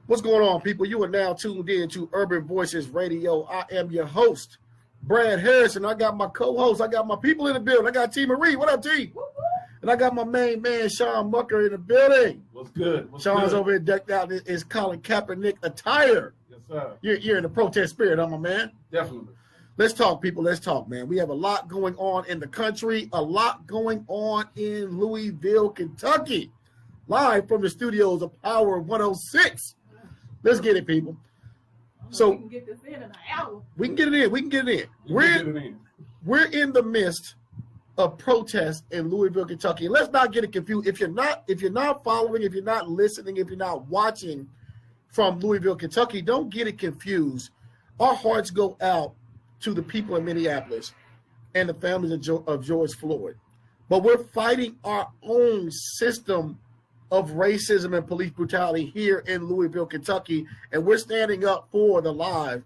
What's going on, people? You are now tuned in to Urban Voices Radio. I am your host, Brad Harrison. I got my co-host. I got my people in the building. I got T. Marie. What up, T? And I got my main man, Sean Mucker, in the building. What's good? Sean's over here decked out in his Colin Kaepernick attire. Yes, sir. You're in the protest spirit, huh, my man? Definitely. Let's talk, people. Let's talk, man. We have a lot going on in the country, a lot going on in Louisville, Kentucky. Live from the studios of Power 106. Let's get it, people. So we can get this in an hour. We can get it in. We can get it in. We're in the midst of protests in Louisville, Kentucky. And let's not get it confused. If you're not following, if you're not listening, if you're not watching from Louisville, Kentucky, don't get it confused. Our hearts go out to the people in Minneapolis and the families of George Floyd. But we're fighting our own system of racism and police brutality here in Louisville, Kentucky, and we're standing up for the life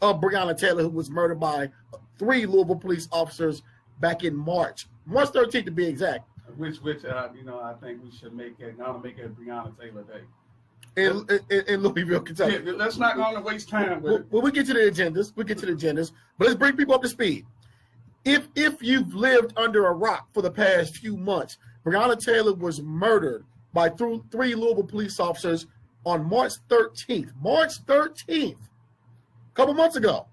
of Breonna Taylor, who was murdered by 3 Louisville police officers back in March 13th to be exact. Which I think we should make it Breonna Taylor Day. In Louisville, Kentucky. Yeah, let's not go on to waste time with it. Well, we get to the agendas. But let's bring people up to speed. If you've lived under a rock for the past few months, Breonna Taylor was murdered by 3 Louisville police officers on March 13th. March 13th, a couple months ago,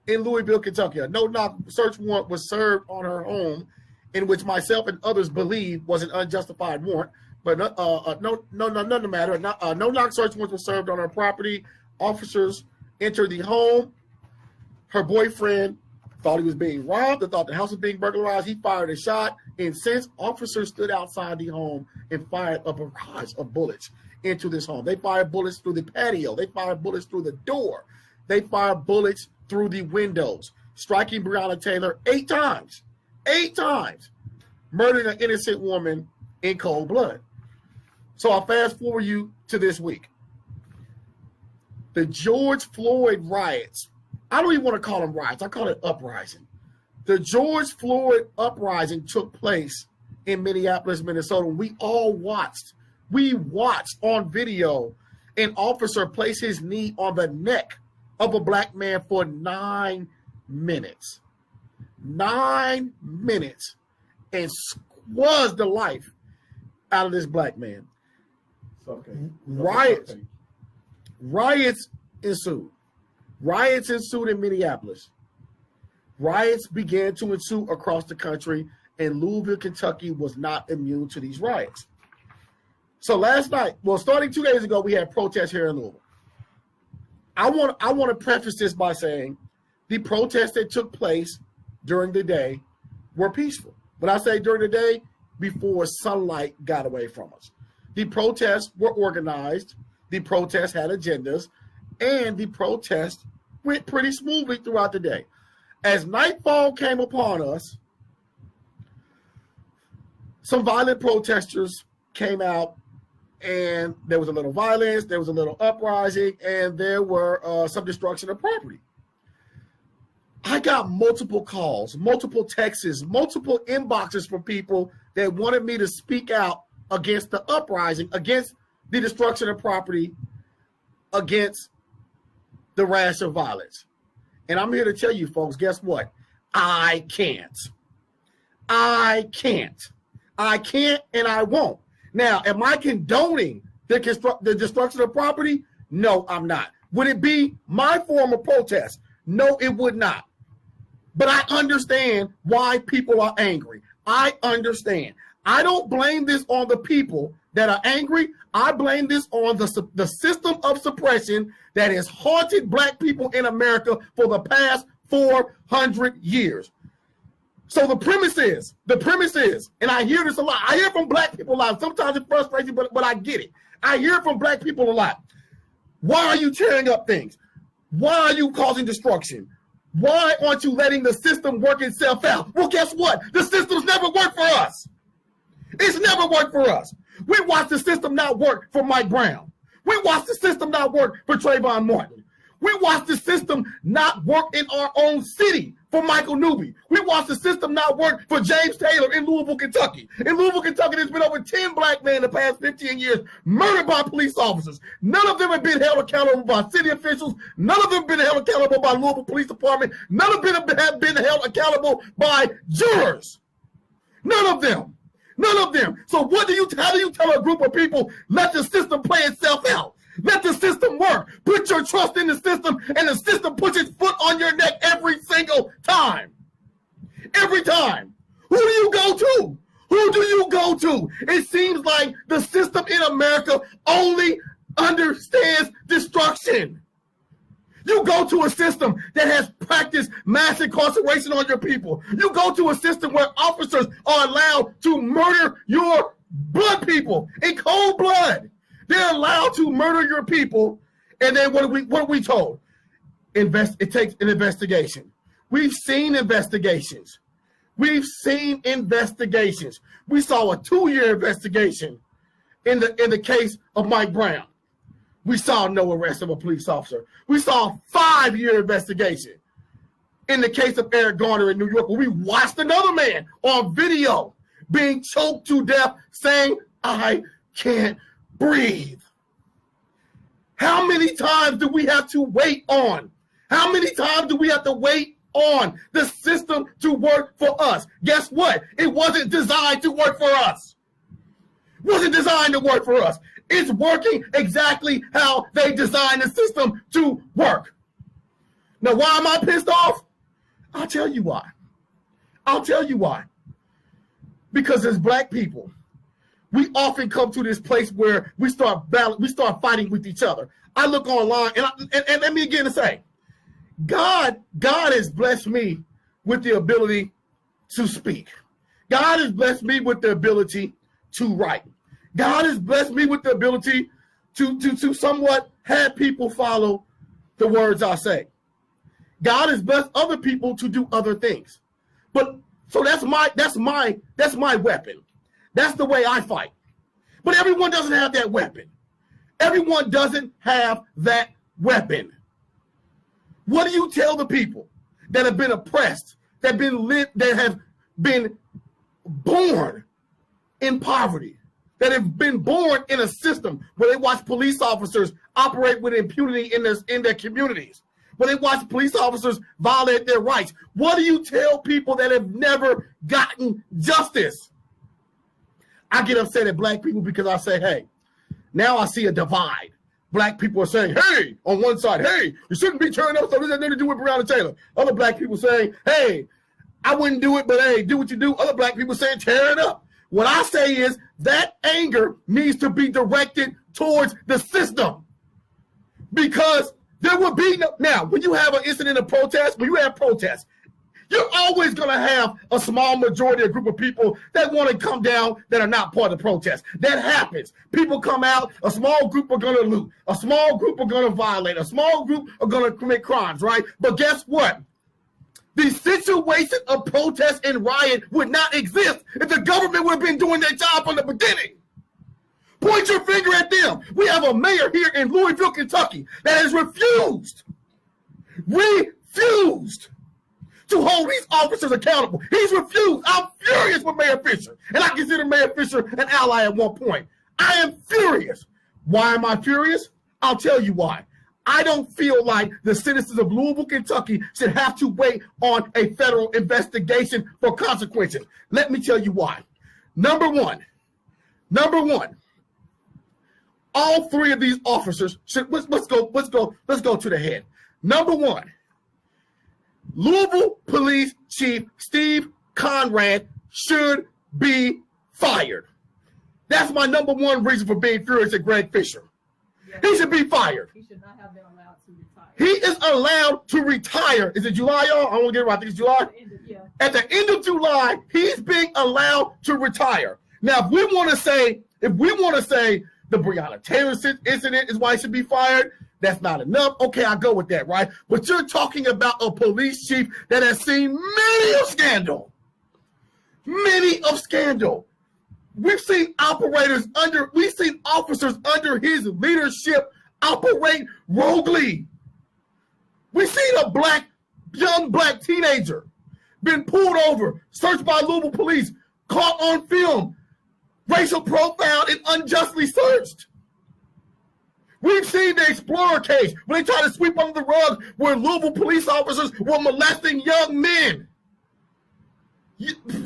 in Louisville, Kentucky. A no-knock search warrant was served on her home, in which myself and others believe was an unjustified warrant. But none matter. No-knock search warrant was served on her property. Officers entered the home. Her boyfriend thought he was being robbed, thought the house was being burglarized. He fired a shot, and since officers stood outside the home and fired a barrage of bullets into this home. They fired bullets through the patio. They fired bullets through the door. They fired bullets through the windows, striking Breonna Taylor 8 times. 8 times, murdering an innocent woman in cold blood. So I'll fast forward you to this week. The George Floyd riots. I don't even want to call them riots. I call it uprising. The George Floyd uprising took place in Minneapolis, Minnesota. We all watched. We watched on video an officer place his knee on the neck of a black man for 9 minutes. 9 minutes, and squeezed the life out of this black man. It's okay. Riots ensued. Riots ensued in Minneapolis. Riots began to ensue across the country, and Louisville, Kentucky was not immune to these riots. So last night, starting 2 days ago, we had protests here in Louisville. I want to preface this by saying the protests that took place during the day were peaceful. When I say during the day, before sunlight got away from us. The protests were organized. The protests had agendas, and the protests went pretty smoothly throughout the day. As nightfall came upon us, some violent protesters came out, and there was a little violence, there was a little uprising, and there were some destruction of property. I got multiple calls, multiple texts, multiple inboxes from people that wanted me to speak out against the uprising, against the destruction of property, against the rash of violence. And I'm here to tell you, folks, guess what? I can't. I can't, and I won't. Now, am I condoning the destruction of property? No, I'm not. Would it be my form of protest? No, it would not. But I understand why people are angry. I understand. I don't blame this on the people that are angry. I blame this on the system of suppression that has haunted black people in America for the past 400 years. So the premise is, and I hear this a lot. I hear from black people a lot. Sometimes it frustrates me, but I get it. I hear from black people a lot. Why are you tearing up things? Why are you causing destruction? Why aren't you letting the system work itself out? Well, guess what? The system's never worked for us. It's never worked for us. We watched the system not work for Mike Brown. We watched the system not work for Trayvon Martin. We watched the system not work in our own city for Michael Newby. We watched the system not work for James Taylor in Louisville, Kentucky. In Louisville, Kentucky, there's been over 10 black men in the past 15 years murdered by police officers. None of them have been held accountable by city officials. None of them have been held accountable by Louisville Police Department. None of them have been held accountable by jurors. None of them. None of them. So how do you tell a group of people, let the system play itself out? Let the system work. Put your trust in the system, and the system puts its foot on your neck every single time. Every time. Who do you go to? Who do you go to? It seems like the system in America only understands destruction. You go to a system that has practiced mass incarceration on your people. You go to a system where officers are allowed to murder your blood people in cold blood. They're allowed to murder your people, and then what are we told? It takes an investigation. We've seen investigations. We've seen investigations. We saw a 2-year investigation in the case of Mike Brown. We saw no arrest of a police officer. We saw a 5-year investigation in the case of Eric Garner in New York, where we watched another man on video being choked to death saying, "I can't breathe." How many times do we have to wait on? How many times do we have to wait on the system to work for us? Guess what? It wasn't designed to work for us. It wasn't designed to work for us. It's working exactly how they designed the system to work. Now, why am I pissed off? I'll tell you why. I'll tell you why. Because as black people, we often come to this place where we start fighting with each other. I look online, and let me again say, God has blessed me with the ability to speak. God has blessed me with the ability to write. God has blessed me with the ability to somewhat have people follow the words I say. God has blessed other people to do other things. But so that's my weapon. That's the way I fight. But everyone doesn't have that weapon. Everyone doesn't have that weapon. What do you tell the people that have been oppressed, that have been born in poverty, that have been born in a system where they watch police officers operate with impunity in their communities, where they watch police officers violate their rights? What do you tell people that have never gotten justice? I get upset at black people because I say, hey, now I see a divide. Black people are saying, hey, on one side, hey, you shouldn't be turning up, so this has nothing to do with Breonna Taylor. Other black people saying, hey, I wouldn't do it, but hey, do what you do. Other black people saying, tear it up. What I say is that anger needs to be directed towards the system, because there will be no, now, when you have an incident of protest, when you have protests, you're always going to have a small majority, a group of people that want to come down that are not part of the protest. That happens. People come out, a small group are going to loot, a small group are going to violate, a small group are going to commit crimes, right? But guess what? The situation of protest and riot would not exist if the government would have been doing their job from the beginning. Point your finger at them. We have a mayor here in Louisville, Kentucky that has refused to hold these officers accountable. He's refused. I'm furious with Mayor Fisher, and I consider Mayor Fisher an ally at one point. I am furious. Why am I furious? I'll tell you why. I don't feel like the citizens of Louisville, Kentucky should have to wait on a federal investigation for consequences. Let me tell you why. Number one, all three of these officers should, let's go to the head. Number one, Louisville Police Chief Steve Conrad should be fired. That's my number one reason for being furious at Greg Fisher. Yes. He should be fired. He should not have been allowed to retire. He is allowed to retire. Is it July, y'all? I want to get it right. I think it's July. At the end of July, he's being allowed to retire. Now, if we want to say the Breonna Taylor incident is why he should be fired, that's not enough. Okay, I'll go with that, right? But you're talking about a police chief that has seen many of scandal. We've seen officers under his leadership operate roguely. We've seen a black young black teenager been pulled over, searched by Louisville police, caught on film, racial profiled and unjustly searched. We've seen the Explorer case when they tried to sweep under the rug where Louisville police officers were molesting young men.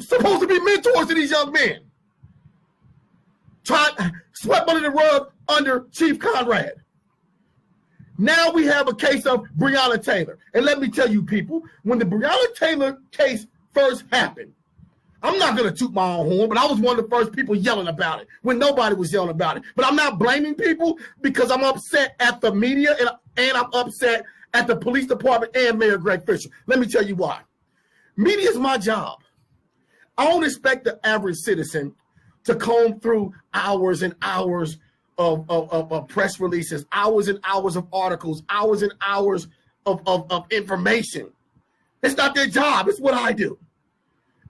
Supposed to be mentors to these young men. Swept under the rug under Chief Conrad. Now we have a case of Breonna Taylor. And let me tell you, people, when the Breonna Taylor case first happened, I'm not going to toot my own horn, but I was one of the first people yelling about it when nobody was yelling about it. But I'm not blaming people because I'm upset at the media and I'm upset at the police department and Mayor Greg Fisher. Let me tell you why. Media is my job. I don't expect the average citizen to comb through hours and hours of press releases, hours and hours of articles, hours and hours of information. It's not their job. It's what I do.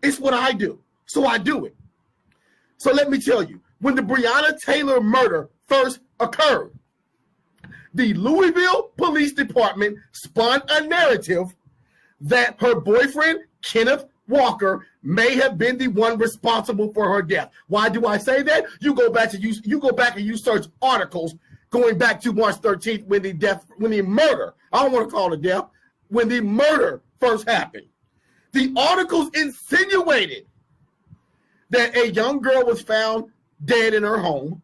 It's what I do. So I do it. So let me tell you, when the Breonna Taylor murder first occurred, the Louisville Police Department spun a narrative that her boyfriend, Kenneth Walker, may have been the one responsible for her death. Why do I say that? You go back and you search articles going back to March 13th when the murder, I don't want to call it death, when the murder first happened. The articles insinuated that a young girl was found dead in her home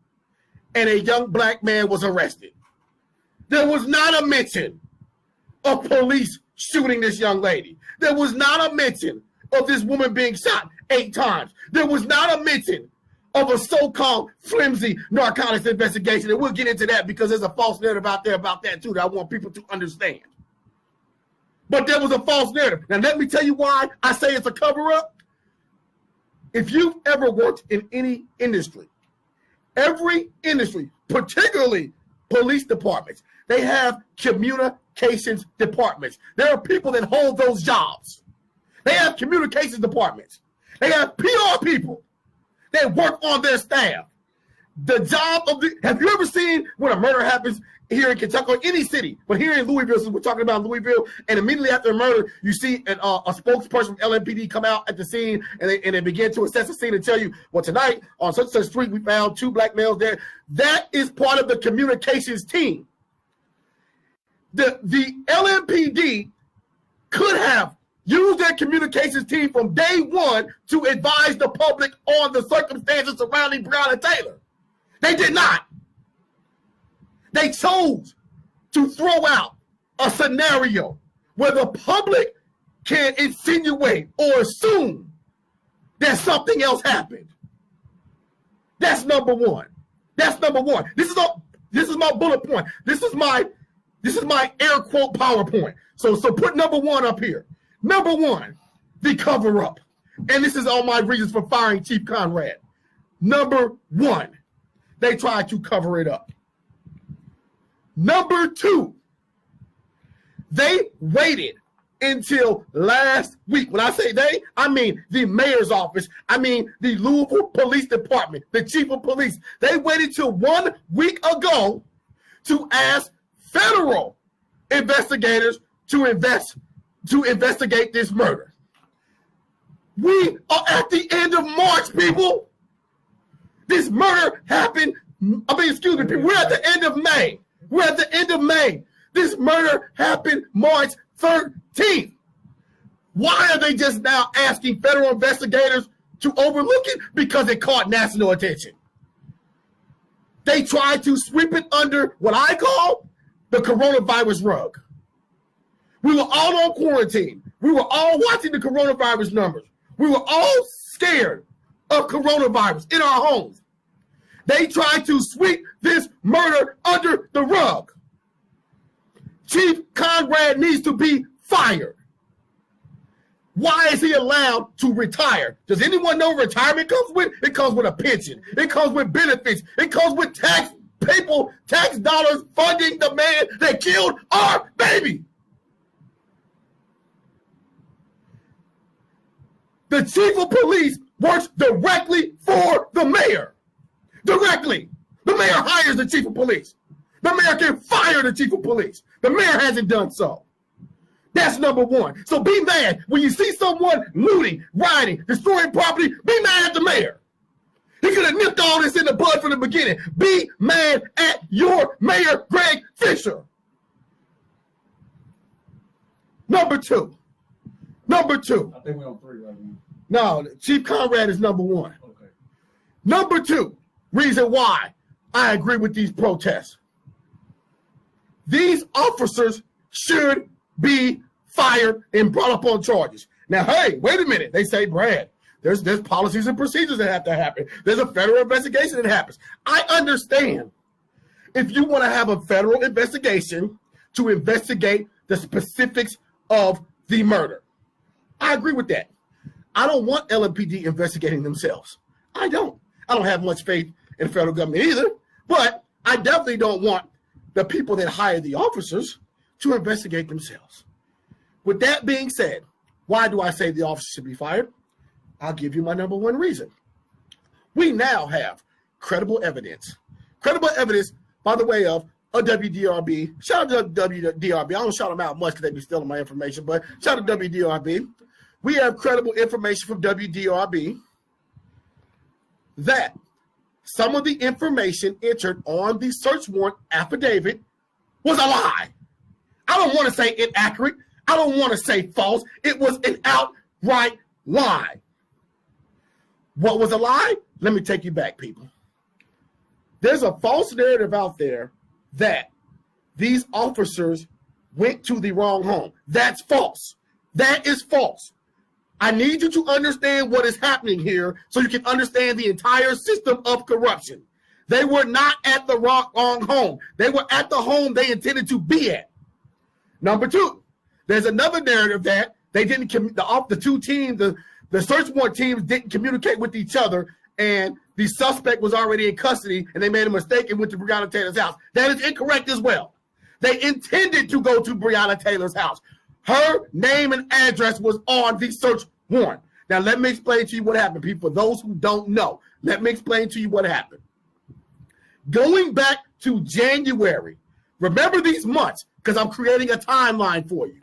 and a young black man was arrested. There was not a mention of police shooting this young lady. There was not a mention of this woman being shot 8 times. There was not a mention of a so-called flimsy narcotics investigation. And we'll get into that because there's a false narrative out there about that too that I want people to understand. But there was a false narrative. Now, let me tell you why I say it's a cover-up. If you've ever worked in any industry, every industry, particularly police departments, they have communications departments. There are people that hold those jobs. They have communications departments. They have PR people that work on their staff. The job of have you ever seen when a murder happens here in Kentucky or any city, but here in Louisville, since we're talking about Louisville, and immediately after a murder, you see a spokesperson from LMPD come out at the scene and they begin to assess the scene and tell you, well, tonight on such and such street, we found 2 black males there. That is part of the communications team. The LMPD could have used their communications team from day one to advise the public on the circumstances surrounding Breonna Taylor. They did not. They chose to throw out a scenario where the public can insinuate or assume that something else happened. That's number one. That's number one. This is my bullet point. This is my air quote PowerPoint. So put number one up here. Number one, the cover up. And this is all my reasons for firing Chief Conrad. Number one, they tried to cover it up. Number two, they waited until last week. When I say they, I mean the mayor's office. I mean the Louisville Police Department, the chief of police. They waited till 1 week ago to ask federal investigators to investigate this murder. We are at the end of March, people. This murder happened. Excuse me, people. We're at the end of May. We're at the end of May. This murder happened March 13th. Why are they just now asking federal investigators to overlook it? Because it caught national attention. They tried to sweep it under what I call the coronavirus rug. We were all on quarantine. We were all watching the coronavirus numbers. We were all scared of coronavirus in our homes. They tried to sweep this murder under the rug. Chief Conrad needs to be fired. Why is he allowed to retire? Does anyone know what retirement comes with? It comes with a pension. It comes with benefits. It comes with tax dollars funding the man that killed our baby. The chief of police works directly for the mayor. Directly. The mayor hires the chief of police. The mayor can fire the chief of police. The mayor hasn't done so. That's number one. So be mad when you see someone looting, rioting, destroying property. Be mad at the mayor. He could have nipped all this in the bud from the beginning. Be mad at your mayor, Greg Fisher. Number two. I think we're on 3 right now. No, Chief Conrad is number one. Okay. Number two, reason why I agree with these protests. These officers should be fired and brought up on charges. Now, hey, wait a minute. They say, Brad, there's policies and procedures that have to happen. There's a federal investigation that happens. I understand if you want to have a federal investigation to investigate the specifics of the murder. I agree with that. I don't want LMPD investigating themselves. I don't have much faith in the federal government either, but I definitely don't want the people that hire the officers to investigate themselves. With that being said, why do I say the officers should be fired? I'll give you my number one reason. We now have credible evidence. Credible evidence, by the way, of a WDRB. Shout out to WDRB. I don't shout them out much because they be stealing my information, but shout out to WDRB. We have credible information from WDRB that some of the information entered on the search warrant affidavit was a lie. I don't want to say inaccurate. I don't want to say false. It was an outright lie. What was a lie? Let me take you back, people. There's a false narrative out there that these officers went to the wrong home. That's false. That is false. I need you to understand what is happening here so you can understand the entire system of corruption. They were not at the wrong home. They were at the home they intended to be at. Number two, there's another narrative that they didn't, the two teams, the search warrant teams didn't communicate with each other, and the suspect was already in custody, and they made a mistake and went to Breonna Taylor's house. That is incorrect as well. They intended to go to Breonna Taylor's house. Her name and address was on the search warrant. Now, let me explain to you what happened, people. For those who don't know, let me explain to you what happened. Going back to January, remember these months because I'm creating a timeline for you.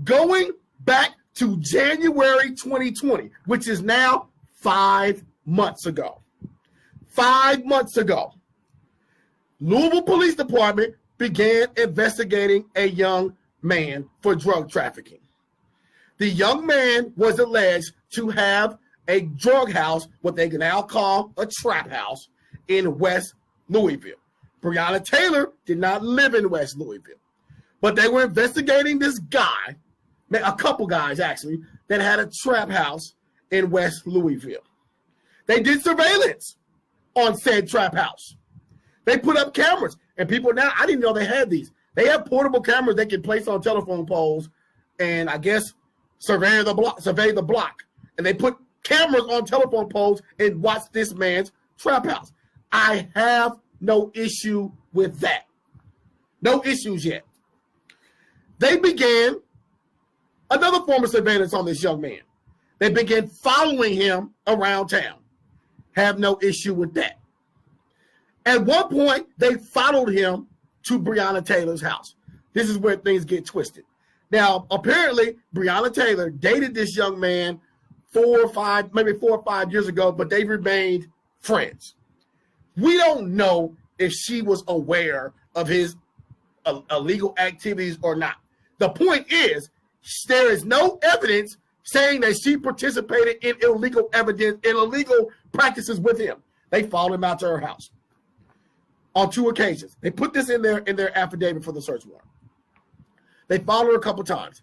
Going back to January 2020, which is now 5 months ago. 5 months ago, Louisville Police Department began investigating a young man for drug trafficking. The young man was alleged to have a drug house, what they can now call a trap house, in West Louisville. Breonna Taylor did not live in West Louisville, but they were investigating this guy, a couple guys actually, that had a trap house in West Louisville. They did surveillance on said trap house. They put up cameras, and people now, I didn't know they had these. They have portable cameras they can place on telephone poles and I guess survey the block. And they put cameras on telephone poles and watch this man's trap house. I have no issue with that. No issues yet. They began another form of surveillance on this young man. They began following him around town. Have no issue with that. At one point, they followed him to Breonna Taylor's house. This is where things get twisted. Now, apparently, Breonna Taylor dated this young man 4 or 5 years ago, but they remained friends. We don't know if she was aware of his illegal activities or not. The point is, there is no evidence saying that she participated in illegal practices with him. They followed him out to her house on 2 occasions. They put this in their affidavit for the search warrant. They followed her a couple times.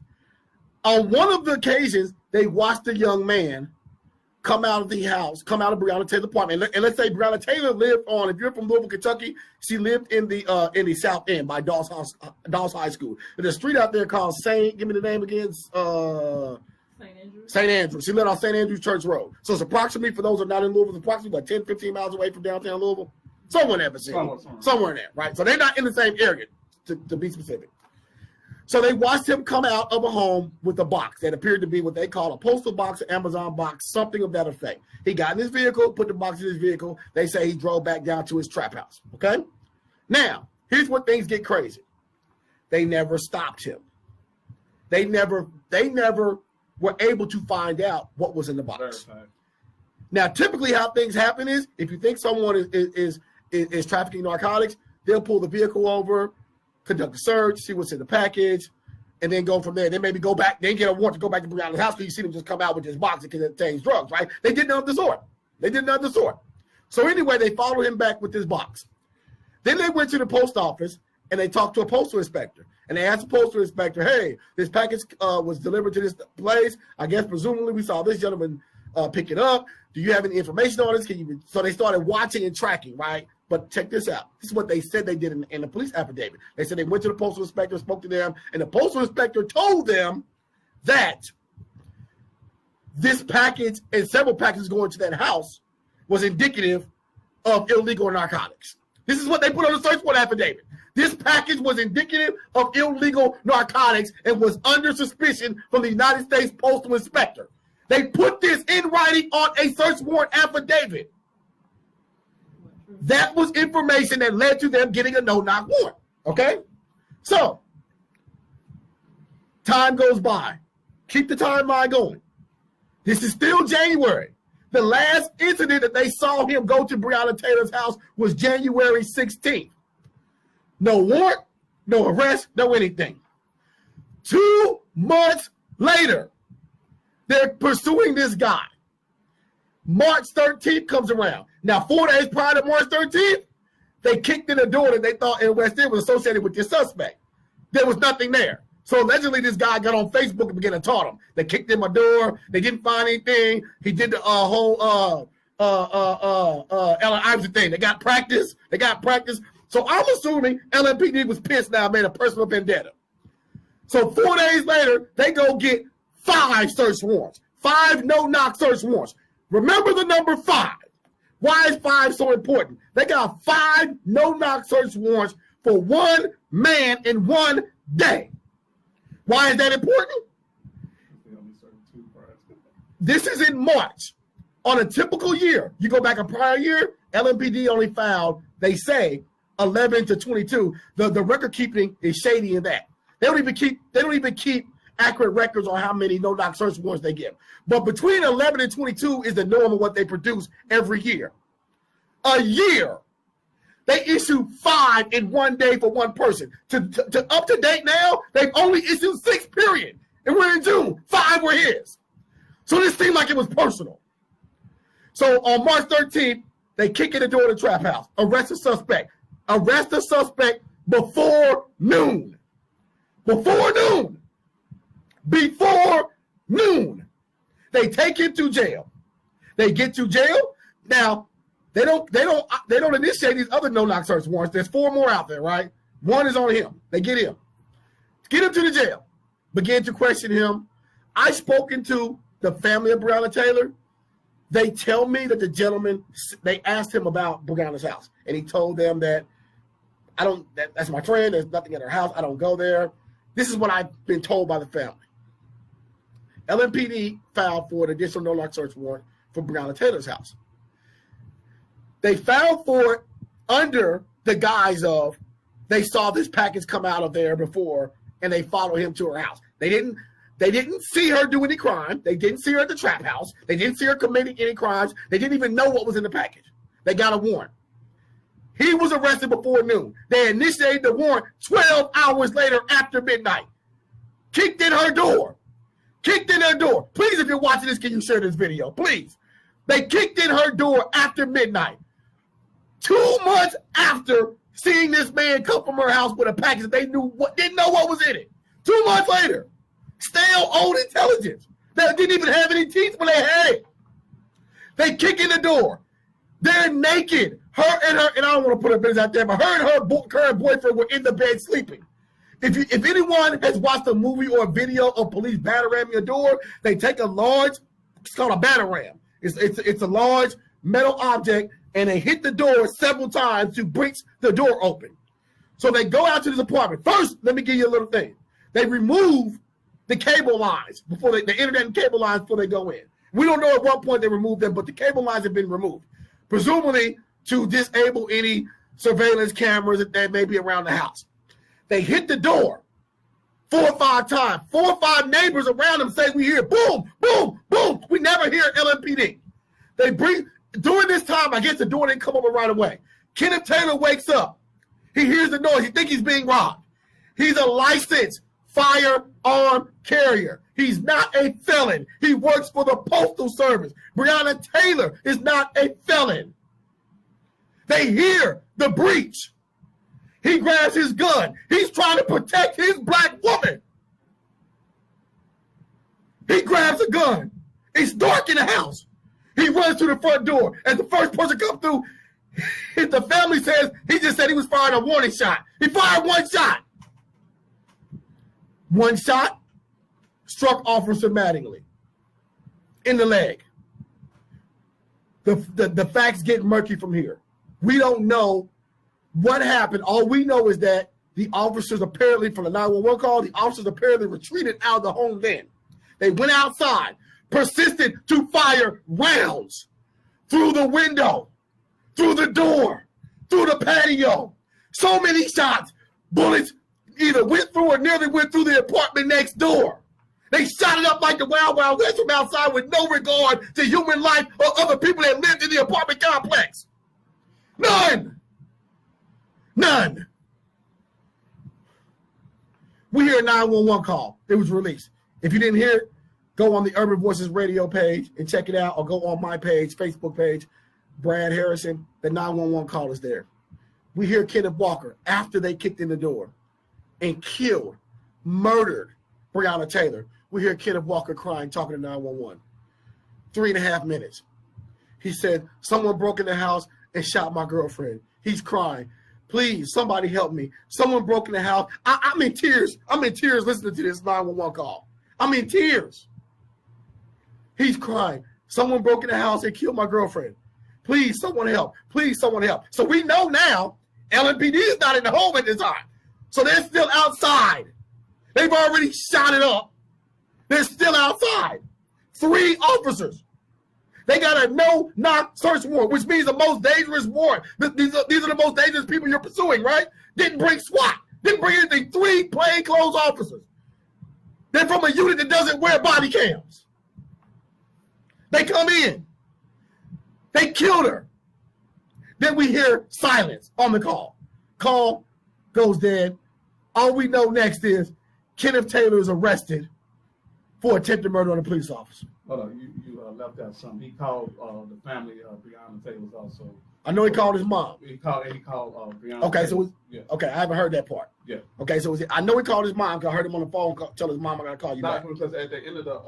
On one of the occasions, they watched the young man come out of the house, come out of Breonna Taylor's apartment. And let's say Breonna Taylor lived on, if you're from Louisville, Kentucky, she lived in the South End by Dawes High School. There's a street out there called give me the name again. St. Andrews. She lived on St. Andrews Church Road. So it's approximately, for those who are not in Louisville, it's approximately about 10, 15 miles away from downtown Louisville. Somewhere in that vicinity. Somewhere in there, right? So they're not in the same area, to be specific. So they watched him come out of a home with a box that appeared to be what they call a postal box, an Amazon box, something of that effect. He got in his vehicle, put the box in his vehicle. They say he drove back down to his trap house, okay? Now, here's where things get crazy. They never stopped him. They never were able to find out what was in the box. Now, typically how things happen is if you think someone is trafficking narcotics, they'll pull the vehicle over, conduct a search, see what's in the package, and then go from there. Then maybe go back, then get a warrant to go back to Breonna's house because you see them just come out with this box that contains drugs, right? They did none of the sort. So anyway, they followed him back with this box. Then they went to the post office and they talked to a postal inspector. And they asked the postal inspector, hey, this package was delivered to this place. I guess presumably we saw this gentleman pick it up. Do you have any information on this? So they started watching and tracking, right? But check this out. This is what they said they did in the police affidavit. They said they went to the postal inspector, spoke to them, and the postal inspector told them that this package and several packages going to that house was indicative of illegal narcotics. This is what they put on the search warrant affidavit. This package was indicative of illegal narcotics and was under suspicion from the United States Postal Inspector. They put this in writing on a search warrant affidavit. That was information that led to them getting a no-knock warrant, okay? So, time goes by. Keep the timeline going. This is still January. The last incident that they saw him go to Breonna Taylor's house was January 16th. No warrant, no arrest, no anything. 2 months later, they're pursuing this guy. March 13th comes around. Now, 4 days prior to March 13th, they kicked in a door that they thought in West End was associated with this suspect. There was nothing there. So allegedly, this guy got on Facebook and began to taunt him. They kicked in my door. They didn't find anything. He did the whole Ellen Iverson thing. They got practice. So I'm assuming LMPD was pissed now, made a personal vendetta. So 4 days later, they go get 5 search warrants, 5 no-knock search warrants. Remember the number 5. Why is 5 so important? They got 5 no-knock search warrants for 1 man in 1 day. Why is that important? This is in March. On a typical year, you go back a prior year, LMPD only found, they say, 11 to 22. The record keeping is shady in that. They don't even keep accurate records on how many no-knock search warrants they give. But between 11 and 22 is the norm of what they produce every year. A year. They issue 5 in 1 day for 1 person. To up to date now, they've only issued 6, period. And we're in June. 5 were his. So this seemed like it was personal. So on March 13th, they kick in the door of the trap house. Arrest the suspect. Arrest the suspect before noon. Before noon. Before noon. They take him to jail. They get to jail. Now, they don't initiate these other no-knock search warrants. There's 4 more out there, right? 1 is on him. They get him. Get him to the jail. Begin to question him. I've spoken to the family of Breonna Taylor. They tell me that the gentleman, they asked him about Breonna's house. And he told them that, that's my friend. There's nothing in her house. I don't go there. This is what I've been told by the family. LMPD filed for an additional no-knock search warrant for Breonna Taylor's house. They filed for it under the guise of they saw this package come out of there before and they followed him to her house. They didn't see her do any crime. They didn't see her at the trap house. They didn't see her committing any crimes. They didn't even know what was in the package. They got a warrant. He was arrested before noon. They initiated the warrant 12 hours later after midnight. Kicked in her door. Please, if you're watching this, can you share this video? Please. They kicked in her door after midnight. 2 months after seeing this man come from her house with a package that they didn't know what was in it. 2 months later. Stale old intelligence. They didn't even have any teeth when they had it. They kick in the door. They're naked. Her and I don't want to put her business out there, but her and her current boyfriend were in the bed sleeping. If anyone has watched a movie or a video of police battering a door, they take a large, it's called a battering. It's a large metal object, and they hit the door several times to break the door open. So they go out to this apartment. First, let me give you a little thing. They remove the cable lines the internet and cable lines before they go in. We don't know at what point they removed them, but the cable lines have been removed, presumably to disable any surveillance cameras that may be around the house. They hit the door. 4 or 5 times. 4 or 5 neighbors around him say we hear boom, boom, boom. We never hear LMPD. They bring, during this time, I guess the door didn't come over right away. Kenneth Taylor wakes up. He hears the noise. He thinks he's being robbed. He's a licensed firearm carrier. He's not a felon. He works for the Postal Service. Breonna Taylor is not a felon. They hear the breach. He grabs his gun. He's trying to protect his black woman. He grabs a gun. It's dark in the house. He runs to the front door. As the first person comes through, the family says he just said he was firing a warning shot. He fired 1 shot. 1 shot struck Officer Mattingly in the leg. The facts get murky from here. We don't know what happened. All we know is that the officers apparently, from the 911 call, the officers apparently retreated out of the home then. They went outside, persisted to fire rounds through the window, through the door, through the patio. So many shots, bullets either went through or nearly went through the apartment next door. They shot it up like the Wild Wild West from outside with no regard to human life or other people that lived in the apartment complex. None. None. We hear a 911 call. It was released. If you didn't hear it, go on the Urban Voices radio page and check it out, or go on my page, Facebook page, Brad Harrison. The 911 call is there. We hear Kenneth Walker after they kicked in the door and killed, murdered Breonna Taylor. We hear Kenneth Walker crying, talking to 911. 3.5 minutes. He said, someone broke in the house and shot my girlfriend. He's crying. Please, somebody help me. Someone broke in the house. I'm in tears. I'm in tears listening to this 911 call. I'm in tears. He's crying. Someone broke in the house and killed my girlfriend. Please, someone help. Please, someone help. So we know now LMPD is not in the home at this time. So they're still outside. They've already shot it up. They're still outside. 3 officers. They got a no-knock search warrant, which means the most dangerous warrant. These are the most dangerous people you're pursuing, right? Didn't bring SWAT. Didn't bring anything. 3 plainclothes officers. They're from a unit that doesn't wear body cams. They come in. They killed her. Then we hear silence on the call. Call goes dead. All we know next is Kenneth Taylor is arrested for attempted murder on a police officer. Hold on, you left out something. He called the family of Breonna Taylor's also. I know he called his mom. He called Breonna. Okay, Taylor. so yeah. Okay, I haven't heard that part. Yeah. Okay, so I know he called his mom because I heard him on the phone tell his mom I gotta call you Not back. because at the end of the,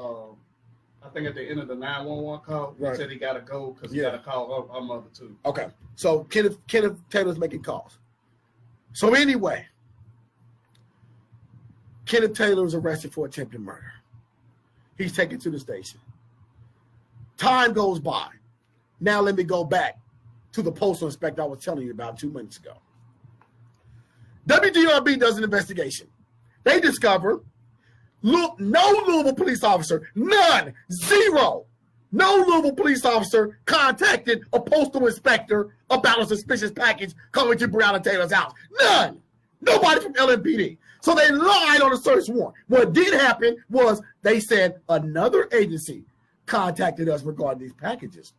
I think at the end of the 911 call, he said he gotta go because he gotta call her mother too. Okay, so Kenneth Taylor's making calls. So anyway, Kenneth Taylor is arrested for attempted murder. He's taken to the station. Time goes by. Now let me go back to the postal inspector I was telling you about 2 minutes ago. WDRB does an investigation. They discover no Louisville police officer, none, 0. No Louisville police officer contacted a postal inspector about a suspicious package coming to Breonna Taylor's house. None. Nobody from LMPD. So they lied on a search warrant. What did happen was they said another agency contacted us regarding these packages.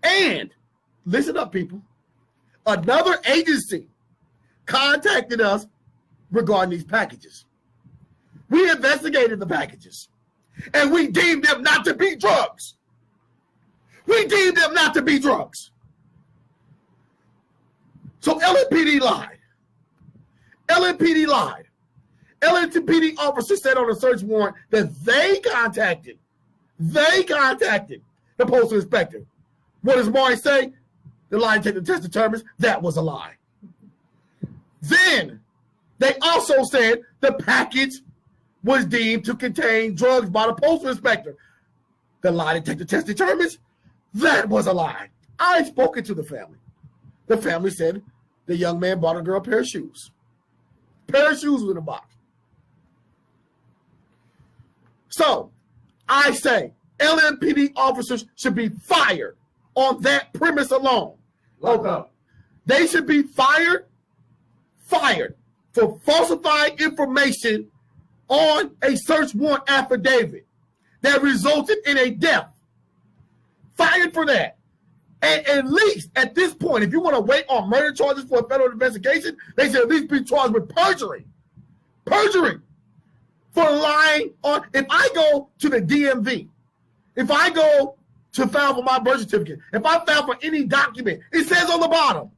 And, listen up, people, another agency contacted us regarding these packages. We investigated the packages, and we deemed them not to be drugs. We deemed them not to be drugs. So LMPD lied. LMPD lied. LMPD officers said on a search warrant that they contacted the postal inspector. What does Maury say? The lie detector test determines that was a lie. Then they also said the package was deemed to contain drugs by the postal inspector. The lie detector test determines that was a lie. I've spoken to the family. The family said the young man bought a girl a pair of shoes. A pair of shoes was in a box. So I say LMPD officers should be fired on that premise alone. Lock up. They should be fired for falsifying information on a search warrant affidavit that resulted in a death. Fired for that. And at least at this point, if you want to wait on murder charges for a federal investigation, they should at least be charged with perjury. Perjury. For lying on. If I go to the DMV, if I go to file for my birth certificate, if I file for any document, it says on the bottom,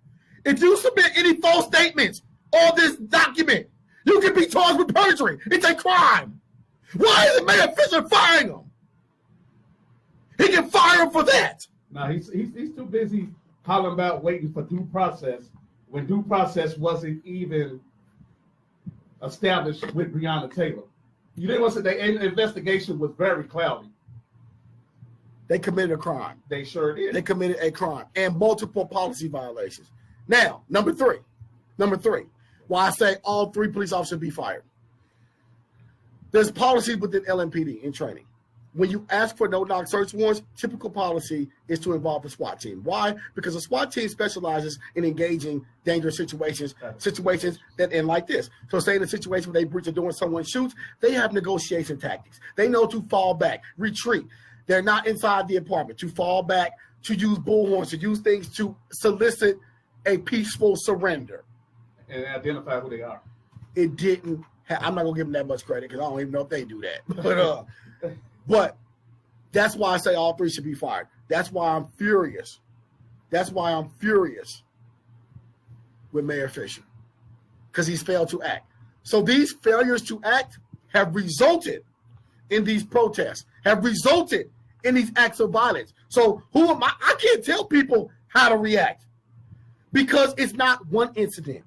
if you submit any false statements on this document, you can be charged with perjury. It's a crime. Why is Mayor Fisher firing him? He can fire him for that. No, he's too busy hollering about waiting for due process when due process wasn't even established with Breonna Taylor. You didn't want to say the investigation was very cloudy. They committed a crime. They sure did. They committed a crime and multiple policy violations. Now, number three, why I say all 3 police officers be fired. There's policies within LMPD in training. When you ask for no-knock search warrants, typical policy is to involve a SWAT team. Why? Because a SWAT team specializes in engaging dangerous situations that end like this. So say in a situation where they breach a door and someone shoots, they have negotiation tactics. They know to fall back, retreat. They're not inside the apartment, to fall back, to use bullhorns, to use things to solicit a peaceful surrender. And identify who they are. It didn't. I'm not going to give them that much credit because I don't even know if they do that. But that's why I say all 3 should be fired. That's why I'm furious. That's why I'm furious with Mayor Fisher, because he's failed to act. So these failures to act have resulted in these protests, have resulted in these acts of violence. So who am I? I can't tell people how to react because it's not one incident.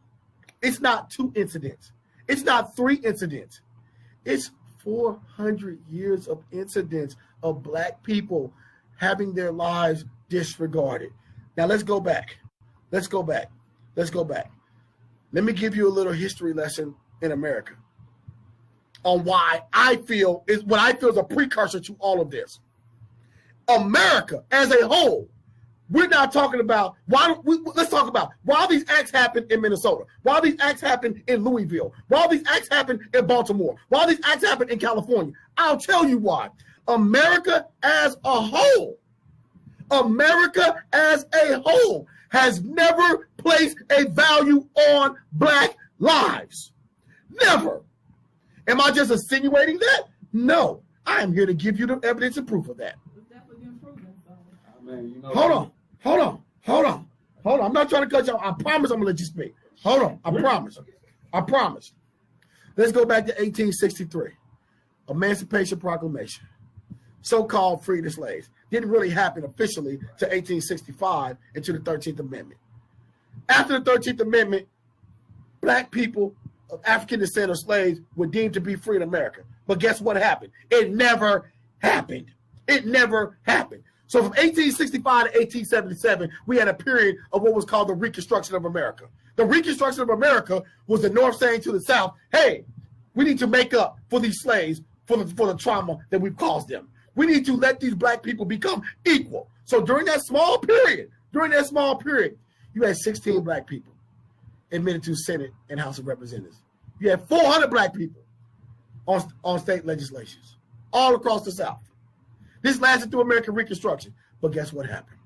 It's not 2 incidents. It's not 3 incidents. It's 400 years of incidents of Black people having their lives disregarded. Now let's go back. Let me give you a little history lesson in America on why I feel is what I feel is a precursor to all of this. America as a whole, we're not talking about let's talk about why these acts happened in Minnesota, why these acts happened in Louisville, why these acts happened in Baltimore, why these acts happened in California. I'll tell you why. America as a whole has never placed a value on Black lives. Never. Am I just insinuating that? No. I am here to give you the evidence and proof of that. Hold on. I'm not trying to cut you off. I promise I'm going to let you speak. Hold on. I promise. Let's go back to 1863. Emancipation Proclamation. So-called free the slaves. Didn't really happen officially to 1865 and to the 13th Amendment. After the 13th Amendment, Black people of African descent or slaves were deemed to be free in America. But guess what happened? It never happened. So from 1865 to 1877, we had a period of what was called the Reconstruction of America. The Reconstruction of America was the North saying to the South, hey, we need to make up for these slaves for the trauma that we've caused them. We need to let these Black people become equal. So during that small period, you had 16 Black people admitted to Senate and House of Representatives. You had 400 Black people on state legislations all across the South. This lasted through American Reconstruction. But guess what happened?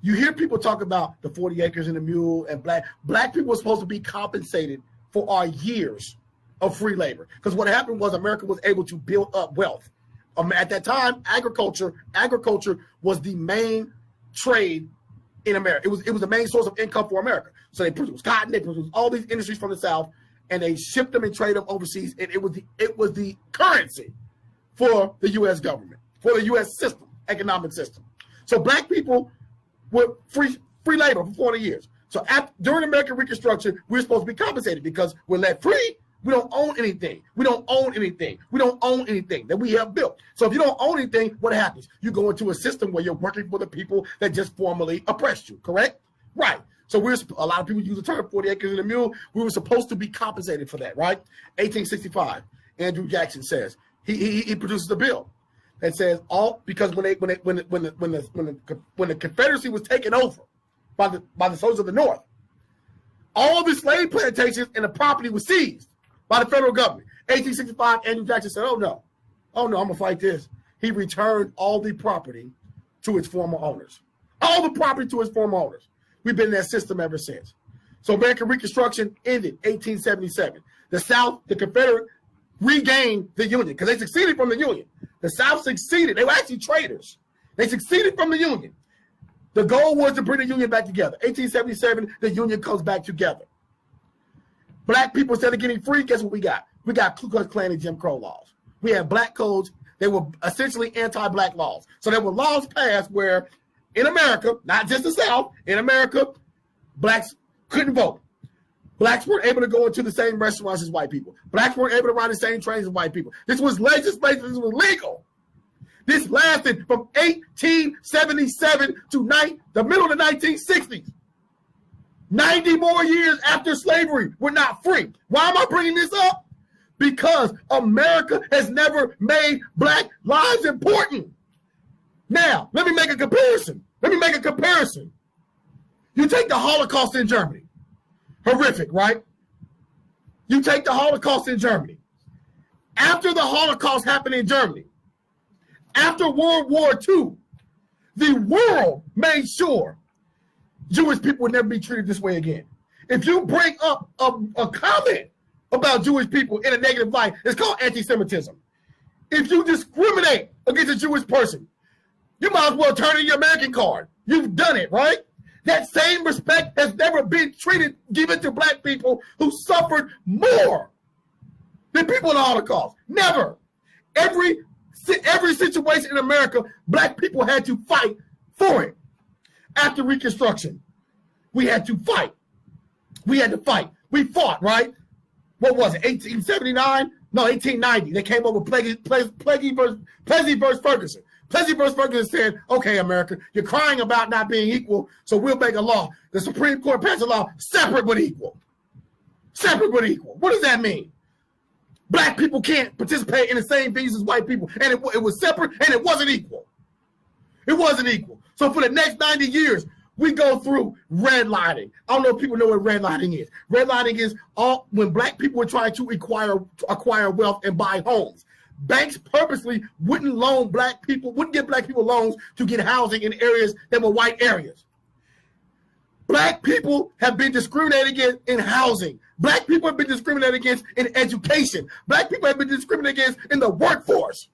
You hear people talk about the 40 acres and a mule, and black people were supposed to be compensated for our years of free labor. Because what happened was America was able to build up wealth. At that time, agriculture was the main trade in America. It was the main source of income for America. So they produced cotton, they produced all these industries from the South, and they shipped them and traded them overseas. And it was the currency for the U.S. government, for the U.S. system, economic system. So Black people were free labor for 40 years. So during American Reconstruction, we're supposed to be compensated because we're let free. We don't own anything. We don't own anything that we have built. So if you don't own anything, what happens? You go into a system where you're working for the people that just formerly oppressed you, correct? Right. So a lot of people use the term 40 acres and a mule. We were supposed to be compensated for that, right? 1865, Andrew Jackson says, he produces a bill that says because when the Confederacy was taken over by the soldiers of the North, all the slave plantations and the property was seized by the federal government. 1865, Andrew Jackson said, oh no, I'm going to fight this. He returned all the property to its former owners. All the property to its former owners. We've been in that system ever since. So American Reconstruction ended 1877. The South, the Confederate, regained the Union because they succeeded from the Union. The South succeeded. They were actually traitors. They succeeded from the Union. The goal was to bring the Union back together. 1877, the Union comes back together. Black people, instead of getting free, guess what we got? We got Ku Klux Klan and Jim Crow laws. We had black codes. They were essentially anti-black laws. So there were laws passed where in America, not just the South, in America, blacks couldn't vote. Blacks weren't able to go into the same restaurants as white people. Blacks weren't able to ride the same trains as white people. This was legislation. This was legal. This lasted from 1877 to the middle of the 1960s. 90 more years after slavery, we're not free. Why am I bringing this up? Because America has never made black lives important. Now, let me make a comparison. You take the Holocaust in Germany. Horrific, right? You take the Holocaust in Germany. After the Holocaust happened in Germany, after World War II, the world made sure Jewish people would never be treated this way again. If you bring up a comment about Jewish people in a negative light, it's called anti-Semitism. If you discriminate against a Jewish person, you might as well turn in your American card. You've done it, right? That same respect has never been given to black people who suffered more than people in the Holocaust. Never. Every situation in America, black people had to fight for it. After Reconstruction, we had to fight. We fought, right? What was it, 1879? No, 1890. They came up with Plessy versus Ferguson. Plessy versus Ferguson said, okay, America, you're crying about not being equal, so we'll make a law. The Supreme Court passed a law, separate but equal. Separate but equal. What does that mean? Black people can't participate in the same things as white people, and it was separate, and it wasn't equal. It wasn't equal. So for the next 90 years, we go through redlining. I don't know if people know what redlining is. Redlining is when black people were trying to acquire wealth and buy homes. Banks purposely wouldn't give black people loans to get housing in areas that were white areas. Black people have been discriminated against in housing. Black people have been discriminated against in education. Black people have been discriminated against in the workforce.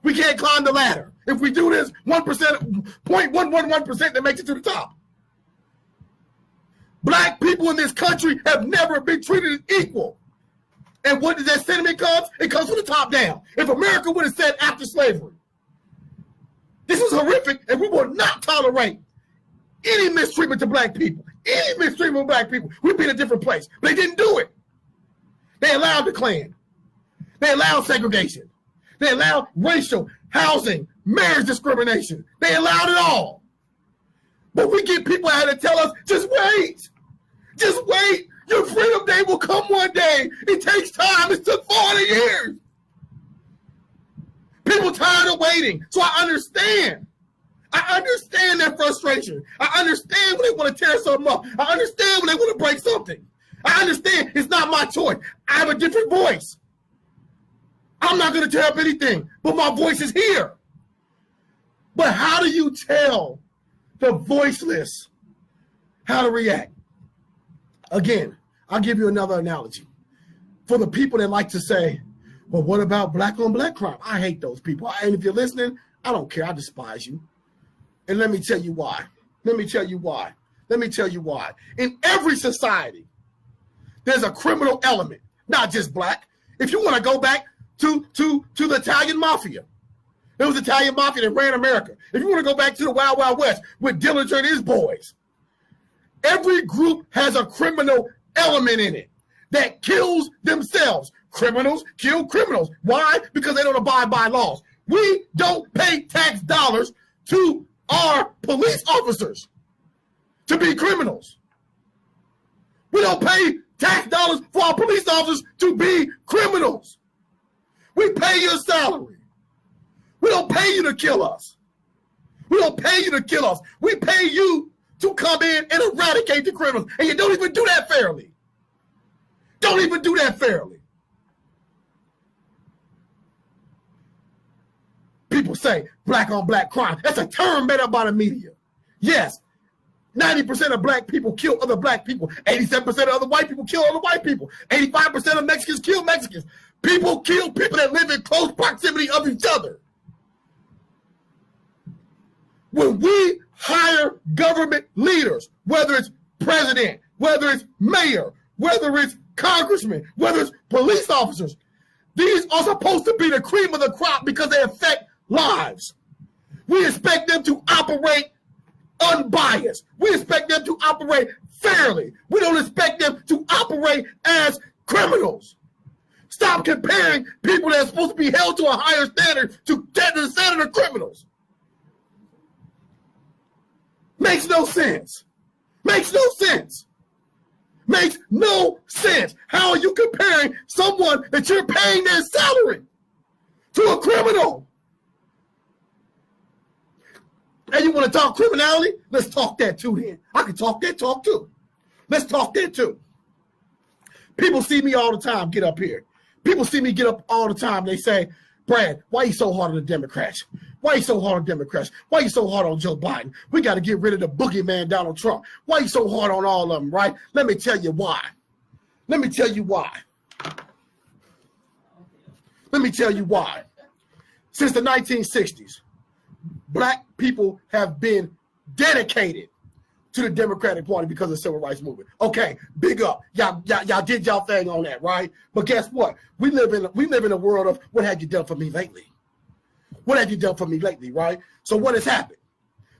We can't climb the ladder. If we do this, 1%, 0.111% that makes it to the top. Black people in this country have never been treated equal. And what does that sentiment come? It comes from the top down. If America would have said after slavery, this is horrific, and we will not tolerate any mistreatment to black people. Any mistreatment of black people, we'd be in a different place. But they didn't do it. They allowed the Klan. They allowed segregation. They allowed racial, housing, marriage discrimination. They allowed it all. But we get people out to tell us, just wait. Just wait. Your freedom day will come one day. It takes time. It took 40 years. People tired of waiting. So I understand. I understand their frustration. I understand when they want to tear something up. I understand when they want to break something. I understand it's not my choice. I have a different voice. I'm not going to tear up anything, but my voice is here. But how do you tell the voiceless how to react? Again, I'll give you another analogy. For the people that like to say, well, what about black on black crime? I hate those people. And if you're listening, I don't care. I despise you. And let me tell you why. In every society, there's a criminal element, not just black. If you want to go back to the Italian mafia, there was Italian mafia that ran America. If you want to go back to the Wild Wild West with Dillinger and his boys, every group has a criminal element in it that kills themselves. Criminals kill criminals. Why? Because they don't abide by laws. We don't pay tax dollars to our police officers to be criminals. We don't pay tax dollars for our police officers to be criminals. We pay your salary. We don't pay you to kill us. We pay you to come in and eradicate the criminals. And you don't even do that fairly. say black on black crime. That's a term made up by the media. Yes, 90% of black people kill other black people. 87% of other white people kill other white people. 85% of Mexicans kill Mexicans. People kill people that live in close proximity of each other. When we hire government leaders, whether it's president, whether it's mayor, whether it's congressman, whether it's police officers, these are supposed to be the cream of the crop because they affect lives. We expect them to operate unbiased. We expect them to operate fairly. We don't expect them to operate as criminals. Stop comparing people that are supposed to be held to a higher standard to the standard of criminals. Makes no sense. Makes no sense. Makes no sense. How are you comparing someone that you're paying their salary to a criminal? And you want to talk criminality? Let's talk that too then. I can talk that talk too. Let's talk that too. People see me all the time get up here. People see me get up all the time. They say, Brad, why are you so hard on the Democrats? Why are you so hard on Democrats? Why are you so hard on Joe Biden? We got to get rid of the boogeyman Donald Trump. Why are you so hard on all of them, right? Let me tell you why. Let me tell you why. Let me tell you why. Since the 1960s, black people have been dedicated to the Democratic Party because of the Civil Rights Movement. Okay, big up. Y'all did y'all thing on that, right? But guess what? We live in a world of what have you done for me lately? What have you done for me lately, right? So what has happened?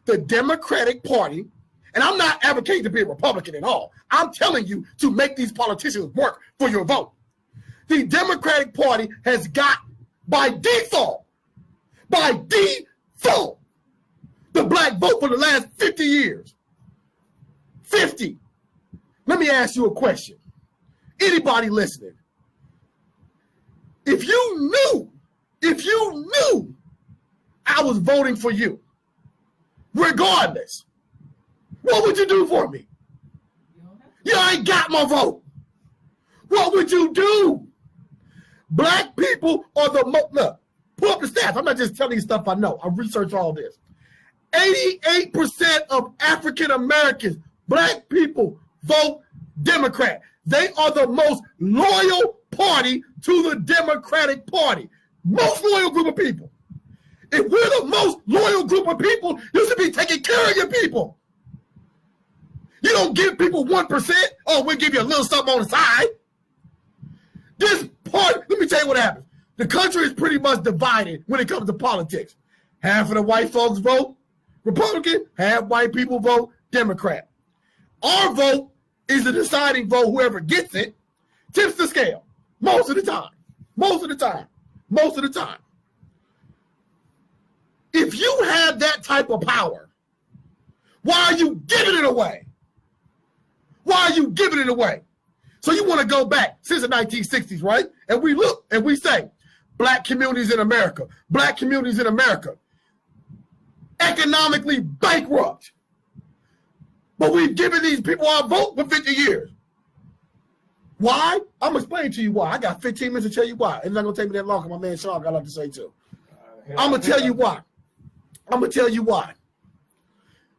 The Democratic Party, and I'm not advocating to be a Republican at all. I'm telling you to make these politicians work for your vote. The Democratic Party has got, by default, the black vote for the last 50 years. 50. Let me ask you a question. Anybody listening, if you knew I was voting for you, regardless, what would you do for me? You ain't got my vote. What would you do? Black people are the most, look, pull up the stats. I'm not just telling you stuff I know. I researched all this. 88% of African Americans, black people, vote Democrat. They are the most loyal party to the Democratic Party. Most loyal group of people. If we're the most loyal group of people, you should be taking care of your people. You don't give people 1%. Oh, we'll give you a little something on the side. This party, let me tell you what happens. The country is pretty much divided when it comes to politics. Half of the white folks vote Republican, half white people vote Democrat. Our vote is the deciding vote. Whoever gets it tips the scale most of the time. Most of the time. Most of the time. If you have that type of power, why are you giving it away? Why are you giving it away? So you want to go back since the 1960s, right? And we look and we say, black communities in America, economically bankrupt. But we've given these people our vote for 50 years. Why? I'm going to explain to you why. I got 15 minutes to tell you why. It's not going to take me that long because my man Sean got a lot to say too. I'm going to tell you why.